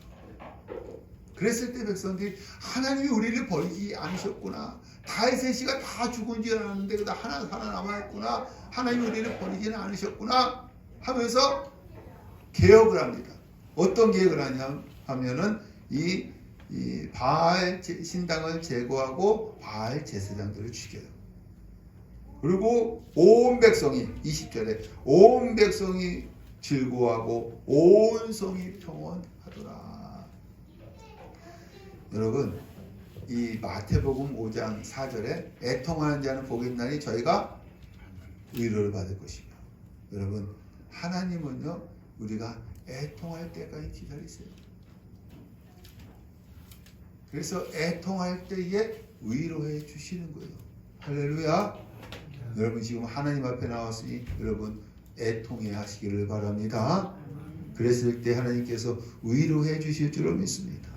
그랬을 때 백성들이 하나님이 우리를 버리지 않으셨구나. 다윗의 씨가 다 죽은 줄 알았는데 그다 하나 살아남았구나. 하나님이 우리를 버리지는 않으셨구나 하면서 개혁을 합니다. 어떤 개혁을 하냐 하면은 이 바알 신당을 제거하고 바알 제사장들을 죽여요. 그리고 온 백성이 20절에 온 백성이 즐거워하고 온 성이 평온하더라. 여러분 이 마태복음 5장 4절에 애통하는 자는 복이 있나니 저희가 위로를 받을 것이며. 여러분 하나님은요 우리가 애통할 때까지 기다리세요. 그래서 애통할 때에 위로해 주시는 거예요. 할렐루야. 여러분 지금 하나님 앞에 나왔으니 여러분 애통해 하시기를 바랍니다. 그랬을 때 하나님께서 위로해 주실 줄로 믿습니다.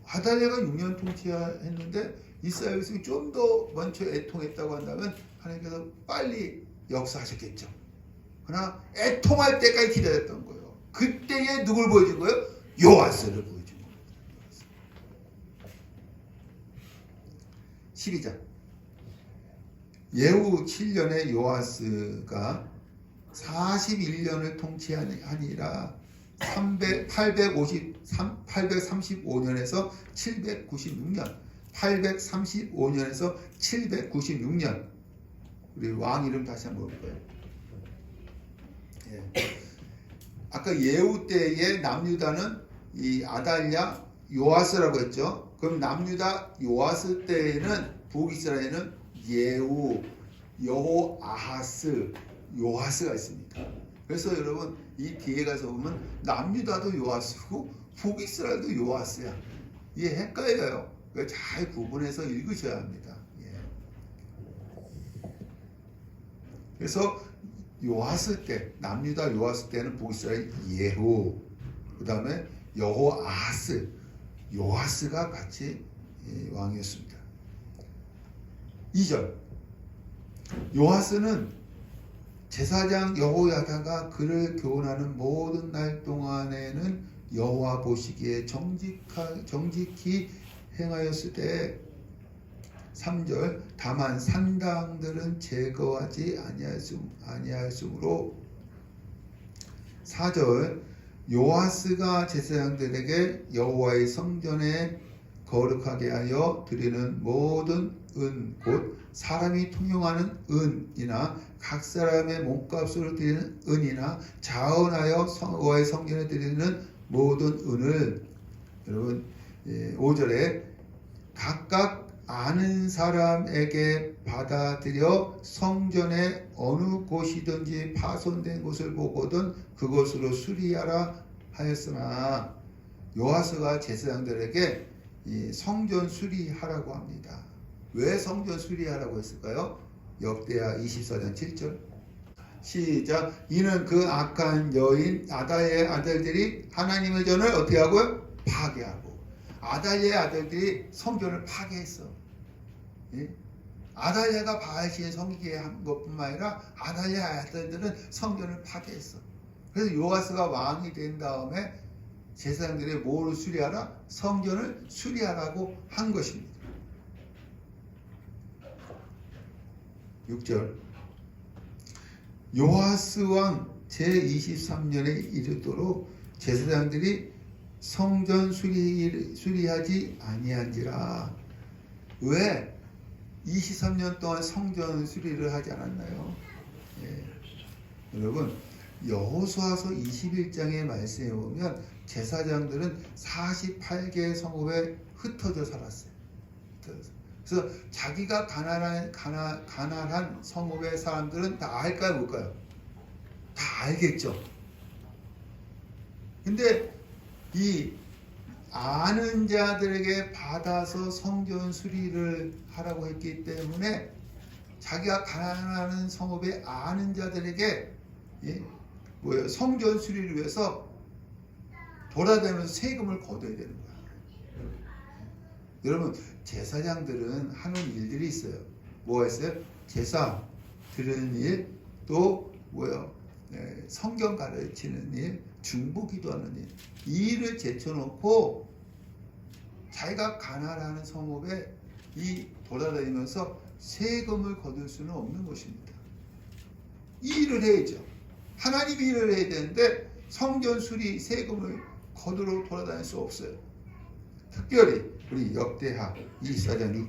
아달랴가 6년 통치했는데 이스라엘 백성이 좀 더 먼저 애통했다고 한다면 하나님께서 빨리 역사하셨겠죠. 그러나 애통할 때까지 기다렸던 거예요. 그때에 누굴 보여준 거예요? 요아스를 보여준 거예요. 12장 예후 7년에 요아스가 41년을 통치하니라. 835년에서 796년 835년에서 796년. 우리 왕 이름 다시 한번 볼까요? 예. 아까 예후 때에 남유다는 이 아달랴 요아스라고 했죠. 그럼 남유다 요아스 때에는 북이스라엘은 예후, 여호아하스, 요아스가 있습니다. 그래서 여러분 이 뒤에 가서 보면 남유다도 요아스고 북이스라엘도 요아스야. 이게 헷갈려요. 잘 구분해서 읽으셔야 합니다. 예. 그래서 요아스 때, 남유다 요아스 때는 북이스라엘 예후, 그 다음에 여호아하스, 요아스가 같이 왕이었습니다. 2절 요아스는 제사장 여호야다가 그를 교훈하는 모든 날 동안에는 여호와 보시기에 정직히 행하였을 때. 3절 다만 산당들은 제거하지 아니하였으므로. 4절 요아스가 제사장들에게 여호와의 성전에 거룩하게 하여 드리는 모든 은 곧 사람이 통용하는 은이나 각 사람의 몸값으로 드리는 은이나 자원하여 여호와의 성전에 드리는 모든 은을 여러분 5절에 각각 아는 사람에게 받아들여 성전의 어느 곳이든지 파손된 곳을 보거든 그곳으로 수리하라 하였으나 요아스가 제사장들에게 이 성전 수리하라고 합니다. 왜 성전 수리하라고 했을까요? 역대하 24장 7절 시작. 이는 그 악한 여인 아달랴의 아들들이 하나님의 전을 어떻게 하고요? 파괴하고 아달랴의 아들들이 성전을 파괴했어. 예? 아달랴가 바알신을 섬기게 한 것뿐만 아니라 아달랴의 아들들은 성전을 파괴했어. 그래서 요아스가 왕이 된 다음에 제사장들이 뭐를 수리하라? 성전을 수리하라고 한 것입니다. 6절 요아스 왕 제23년에 이르도록 제사장들이 성전 수리하지 아니한지라. 왜 23년 동안 성전 수리를 하지 않았나요? 예. 여러분 여호수아서 21장의 말씀에 보면 제사장들은 48개의 성읍에 흩어져 살았어요. 그래서 자기가 가난한 성읍의 사람들은 다 알까요? 뭘까요? 다 알겠죠. 근데 이 아는 자들에게 받아서 성전 수리를 하라고 했기 때문에 자기가 가난한 성읍의 아는 자들에게 성전 수리를 위해서 돌아다니면서 세금을 거둬야 되는 거야. 여러분 제사장들은 하는 일들이 있어요. 뭐가 있어요? 제사 드리는 일, 또 성경 가르치는 일, 중보기도하는 일. 이 일을 제쳐놓고 자기가 가난한 성읍에 돌아다니면서 세금을 거둘 수는 없는 것입니다. 이 일을 해야죠. 하나님이 일을 해야 되는데 성전 수리 세금을 거두러 돌아다닐 수 없어요. 특별히 우리 역대하 24장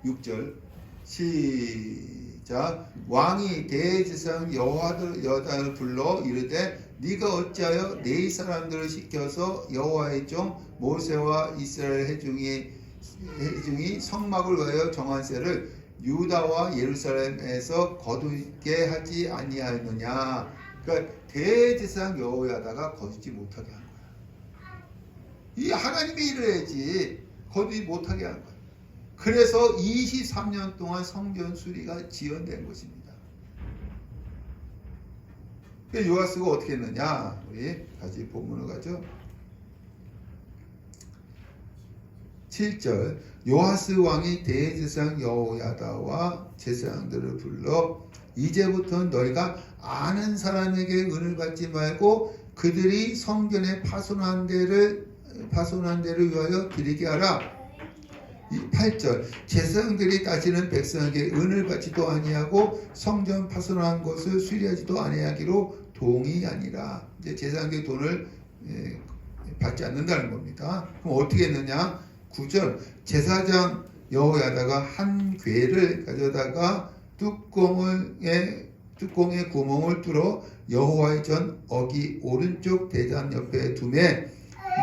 6절 시작. 왕이 대제사장 여호야다를 불러 이르되 네가 어찌하여 네 사람들을 시켜서 여호와의 종 모세와 이스라엘 회중이 성막을 위하여 정한 세를 유다와 예루살렘에서 거두게 하지 아니하였느냐. 그러니까 대제사장 여호야다가 거두지 못하게 한 거야. 이 하나님의 일을 해야지 거두지 못하게 한 거야. 그래서 23년 동안 성전 수리가 지연된 것입니다. 요아스가 어떻게 했느냐? 우리 다시 본문으로 가죠. 7절 요아스 왕이 대제사장 여호야다와 제사장들을 불러 이제부터 너희가 아는 사람에게 은을 받지 말고 그들이 성전에 파손한 데를 위하여 드리게 하라. 8절 제사장들이 다시는 백성에게 은을 받지도 아니하고 성전 파손한 것을 수리하지도 아니하기로 동의하니라. 이제 제사장들이 돈을 받지 않는다는 겁니다. 그럼 어떻게 했느냐? 9절 제사장 여호야다가 한 궤를 가져다가 뚜껑에 구멍을 뚫어 여호와의 전 어기 오른쪽 대장 옆에 두매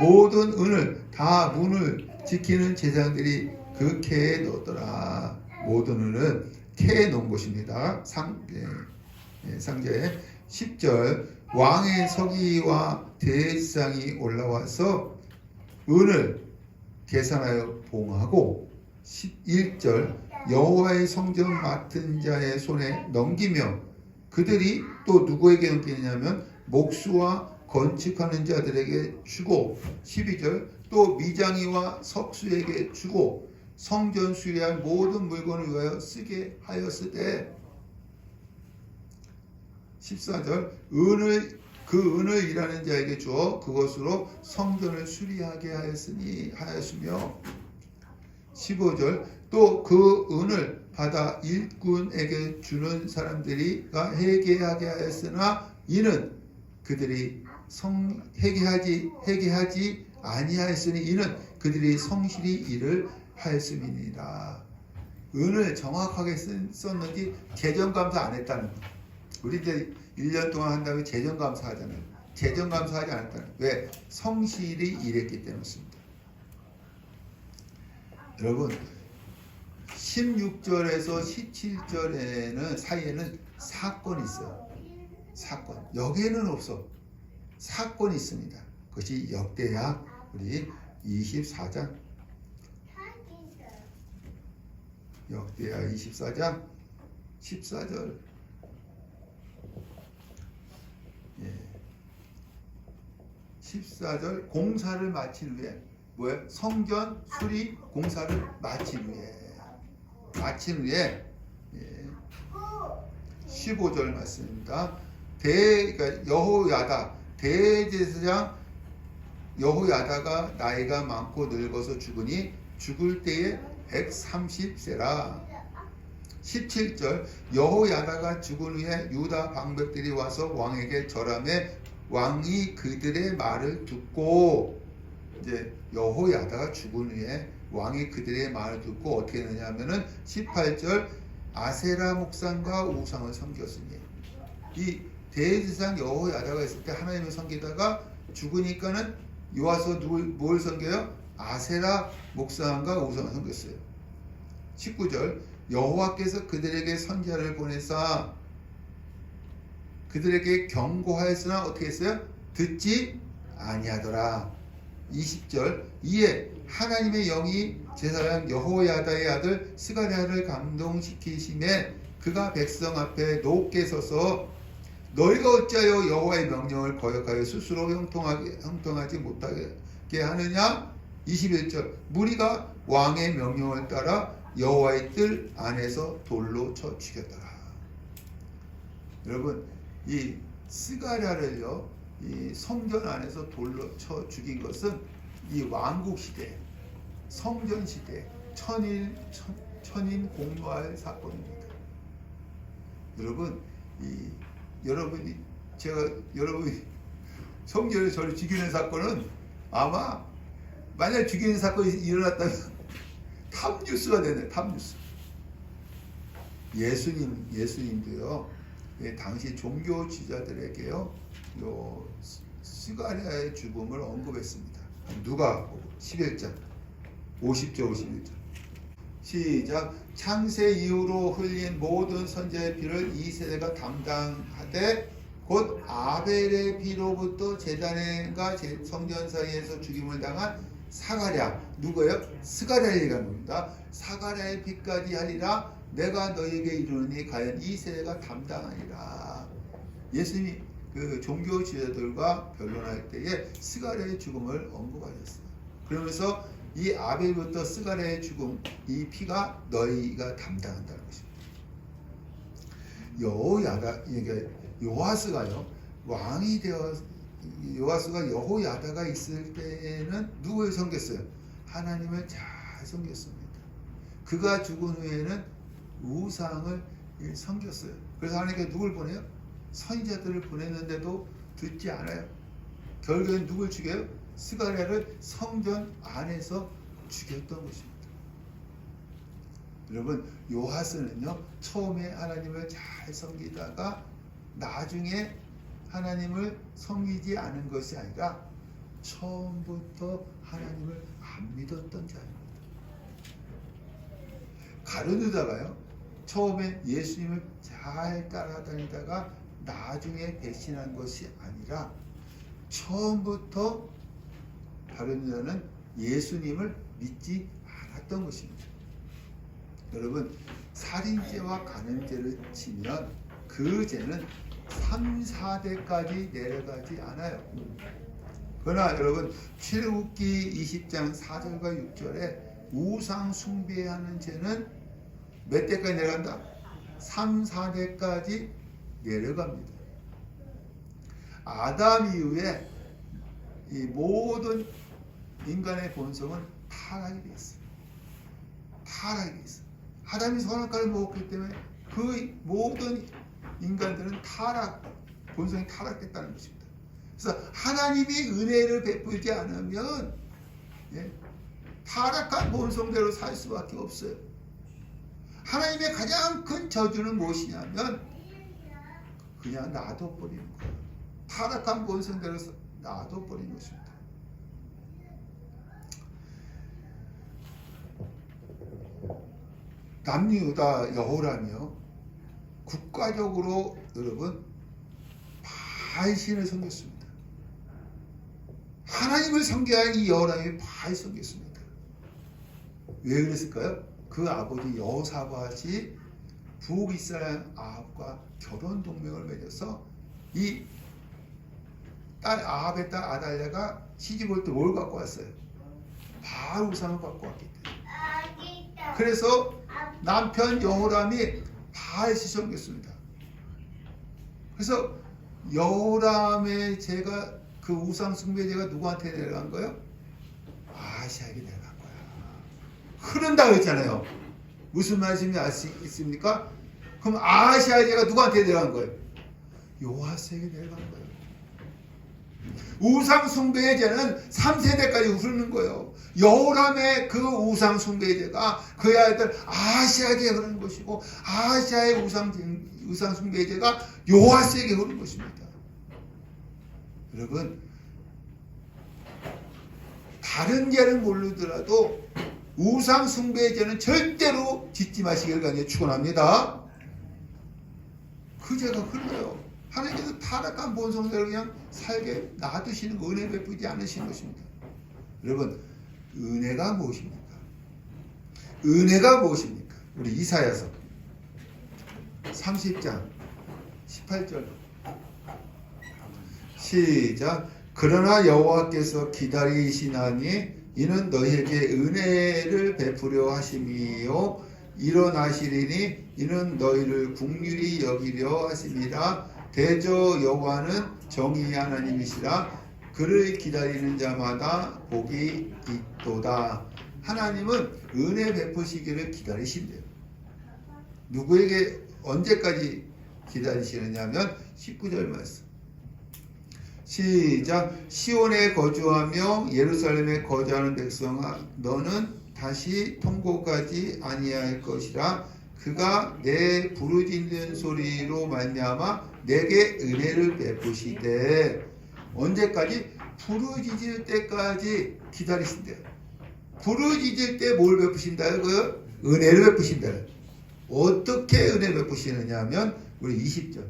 모든 은을 다 문을 지키는 제사장들이 그 캐에 넣었더라. 모든 은은 캐에 넣은 것입니다. 상자에 10절 왕의 서기와 대제사장이 올라와서 은을 계산하여 봉하고 11절 여호와의 성전 맡은 자의 손에 넘기며 그들이 또 누구에게 넘기냐면 목수와 건축하는 자들에게 주고 12절 또 미장이와 석수에게 주고 성전 수리할 모든 물건을 위하여 쓰게 하였으되 14절 그 은을 일하는 자에게 주어 그것으로 성전을 수리하게 하였으며 15절 또 그 은을 받아 일꾼에게 주는 사람들이가 회개하게 하였으나 이는 그들이 회개하지 아니하였으니 이는 그들이 성실히 일을 하였음이니라. 은을 정확하게 썼는지 재정감사 안 했다는 거. 우리 이제 1년 동안 한 다음에 재정감사 하잖아요. 재정감사하지 않았다는 거. 왜? 성실히 일했기 때문입니다. 여러분 16절에서 17절에는 사이에는 사건이 있어요. 사건. 여기에는 없어. 사건이 있습니다. 그것이 역대하 우리 24장. 역대하 24장 14절. 예. 14절 공사를 마칠 후에 뭐예요? 성전 수리 공사를 마친 후에 예. 15절 말씀입니다. 그러니까 여호야다 대제사장 여호야다가 나이가 많고 늙어서 죽으니 죽을 때에 130세라. 17절 여호야다가 죽은 후에 유다 방백들이 와서 왕에게 절하매 왕이 그들의 말을 듣고 이제 여호야다가 죽은 후에 왕이 그들의 말을 듣고 어떻게 했느냐면은 18절 아세라 목상과 우상을 섬겼으니 이 대제사장 여호야다가 있을 때 하나님을 섬기다가 죽으니까는 와서 뭘 섬겨요? 아세라 목상과 우상을 섬겼어요. 19절 여호와께서 그들에게 선지자를 보내사 그들에게 경고하였으나 어떻게 했어요? 듣지 아니하더라. 20절 이에 하나님의 영이 제사장 여호야다의 아들 스가랴를 감동시키심에 그가 백성 앞에 높게 서서 너희가 어찌하여 여호와의 명령을 거역하여 스스로 형통하지 못하게 하느냐? 21절 무리가 왕의 명령을 따라 여호와의 뜰 안에서 돌로 쳐 죽였더라. 여러분 이 스가랴를요 이 성전 안에서 돌로 쳐 죽인 것은 이 왕국 시대, 성전 시대, 천인 공노할 사건입니다. 여러분 여러분이 성전에 저를 죽이는 사건은 아마 만약 죽이는 사건이 일어났다면 탑뉴스가 되네. 탑뉴스. 예수님도요. 당시 종교 지도자들에게요. 요 스가랴의 죽음을 언급했습니다. 누가 11장 50절 51절 시작. 창세 이후로 흘린 모든 선지자의 피를 이 세대가 담당하되 곧 아벨의 피로부터 제단과 성전 사이에서 죽임을 당한 사가랴 누구예요? 스가랴를 얘기하는 겁니다. 사가랴의 피까지 하리라. 내가 너에게 이르노니 과연 이 세대가 담당하리라. 예수님이 그 종교 지도자들과 변론할 때에 스가랴의 죽음을 언급하셨어요. 그러면서 이 아벨부터 스가랴의 죽음, 이 피가 너희가 담당한다는 것입니다. 요아스가요 왕이 되어 요아스가 여호야다가 있을 때에는 누구를 섬겼어요? 하나님을 잘 섬겼습니다. 그가 죽은 후에는 우상을 섬겼어요. 그래서 하나님께 누굴 보내요? 선지자들을 보냈는데도 듣지 않아요. 결국엔 누굴 죽여요? 스가랴를 성전 안에서 죽였던 것입니다. 여러분 요아스는요 처음에 하나님을 잘 섬기다가 나중에 하나님을 섬기지 않은 것이 아니라 처음부터 하나님을 안 믿었던 자입니다. 가룟 유다가요 처음에 예수님을 잘 따라다니다가 나중에 배신한 것이 아니라 처음부터 가룟 유다는 예수님을 믿지 않았던 것입니다. 여러분 살인죄와 간음죄를 치면 그 죄는 3, 4대까지 내려가지 않아요. 그러나 여러분 출애굽기 20장 4절과 6절에 우상 숭배하는 죄는 몇 대까지 내려간다? 3, 4대까지 내려갑니다. 아담 이후에 이 모든 인간의 본성은 타락이 되어 있어요. 타락이 되어 있어요. 아담이 선악과를 먹었기 때문에 그 모든 인간들은 본성이 타락됐다는 것입니다. 그래서 하나님이 은혜를 베풀지 않으면 타락한 본성대로 살 수밖에 없어요. 하나님의 가장 큰 저주는 무엇이냐면 그냥 놔둬버리는 거예요. 타락한 본성대로 놔둬버리는 것입니다. 남유다 여호람이요, 국가적으로 여러분 바알신을 섬겼습니다. 하나님을 섬겨야 할 이 여호람이 바알 섬겼습니다. 왜 그랬을까요? 그 아버지 여호사밧이 북이스라엘 아합과 결혼 동맹을 맺어서 이 딸 아합의 딸 아달랴가 시집 올 때 뭘 갖고 왔어요? 바알 우상을 갖고 왔기 때문에. 그래서 남편 여호람이 바알신 섬겼습니다. 그래서 여호람의 죄가, 그 우상 숭배죄가 누구한테 내려간 거예요? 아하시아에게 내려간 거야. 흐른다고 했잖아요. 무슨 말씀인지 알 수 있습니까? 그럼 아하시아의 죄가 누구한테 내려간 거예요? 요아스에게 내려간 거예요. 우상 숭배의 죄는 3세대까지 흐르는 거예요. 여호람의 그 우상 숭배의 죄가 그의 아들 아하시아에게 흐르는 것이고, 아하시아의 우상 숭배의 죄가 요아스에게 흐르는 것입니다. 여러분, 다른 죄는 모르더라도 우상 숭배의 죄는 절대로 짓지 마시길 간절히 축원합니다. 그 죄가 흘러요. 하나님께서 타락한 본성대로 그냥 살게 놔두시는 거, 은혜 베푸지 않으시는 것입니다. 여러분, 은혜가 무엇입니까? 은혜가 무엇입니까? 우리 이사야서 30장 18절 시작. 그러나 여호와께서 기다리시나니 이는 너희에게 은혜를 베푸려 하심이요 일어나시리니 이는 너희를 긍휼히 여기려 하심이라. 대저 여호와는 정의의 하나님이시라. 그를 기다리는 자마다 복이 있도다. 하나님은 은혜 베푸시기를 기다리신대요. 누구에게 언제까지 기다리시느냐면 19절 말씀 시작. 시온에 거주하며 예루살렘에 거주하는 백성아, 너는 다시 통곡하지 아니할 것이라. 그가 내 부르짖는 소리로 말미암아 내게 은혜를 베푸시되. 언제까지? 부르짖을 때까지 기다리신대요. 부르짖을 때 뭘 베푸신다요? 그 은혜를 베푸신다. 어떻게 은혜 베푸시느냐 하면 우리 20절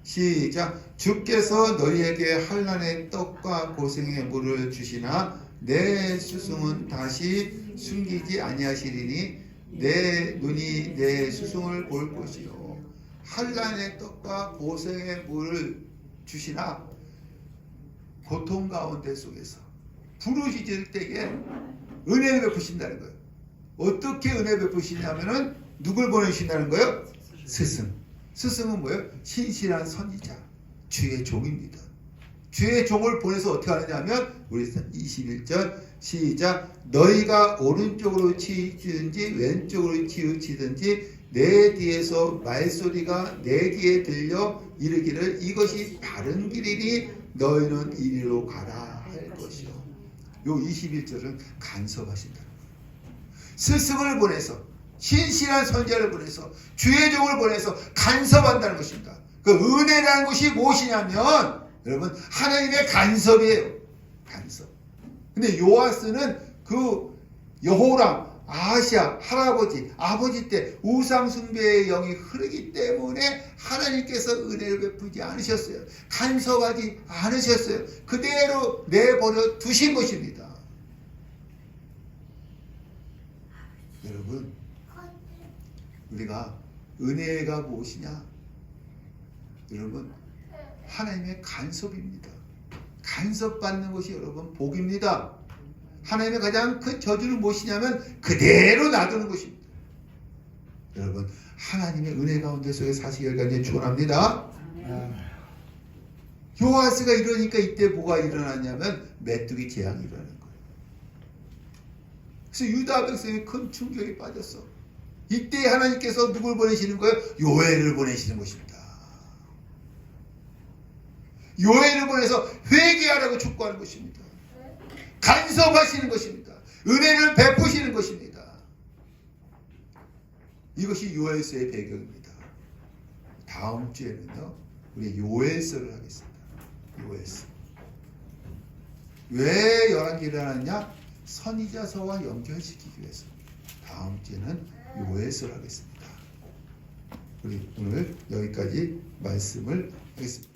시작. 주께서 너희에게 한란의 떡과 고생의 물을 주시나 내 수승은 다시 숨기지 아니하시리니 내 눈이 내 수승을 볼 것이요. 한란의 떡과 고생의 물을 주시나, 고통 가운데 속에서 부르짖을 때에 은혜를 베푸신다는 거예요. 어떻게 은혜 베푸시냐면은 누굴 보내신다는 거예요? 스승. 스승은 뭐예요? 신실한 선지자, 주의 종입니다. 주의 종을 보내서 어떻게 하느냐 하면 우리 21절 시작. 너희가 오른쪽으로 치우치든지 왼쪽으로 치우치든지 내 뒤에서 말소리가 내 귀에 들려 이르기를 이것이 바른 길이니 너희는 이리로 가라 할 것이요. 요 21절은 간섭하신다는 거예요. 스승을 보내서, 신실한 선지자를 보내서, 주의 종을 보내서 간섭한다는 것입니다. 그 은혜라는 것이 무엇이냐면 여러분, 하나님의 간섭이에요. 간섭. 근데 요아스는 그 여호람, 아하시아 할아버지, 아버지 때 우상 숭배의 영이 흐르기 때문에 하나님께서 은혜를 베푸지 않으셨어요. 간섭하지 않으셨어요. 그대로 내버려 두신 것입니다. 여러분, 우리가 은혜가 무엇이냐? 여러분, 하나님의 간섭입니다. 간섭받는 것이 여러분 복입니다. 하나님의 가장 큰 저주는 무엇이냐면 그대로 놔두는 것입니다. 여러분, 하나님의 은혜 가운데 속에 사시기를 간절히 축원합니다. 요아스가 이러니까 이때 뭐가 일어났냐면 메뚜기 재앙이 일어나는 거예요. 그래서 유다 백성이 큰 충격에 빠졌어. 이때 하나님께서 누굴 보내시는 거예요? 요엘을 보내시는 것입니다. 요엘을 보내서 회개하라고 촉구하는 것입니다. 간섭하시는 것입니다. 은혜를 베푸시는 것입니다. 이것이 요엘서의 배경입니다. 다음 주에는요, 우리 요엘서를 하겠습니다. 요엘서. 왜 열왕기를 하느냐? 선지자서와 연결시키기 위해서입니다. 다음 주에는 요엘서를 하겠습니다. 우리 오늘 여기까지 말씀을 하겠습니다.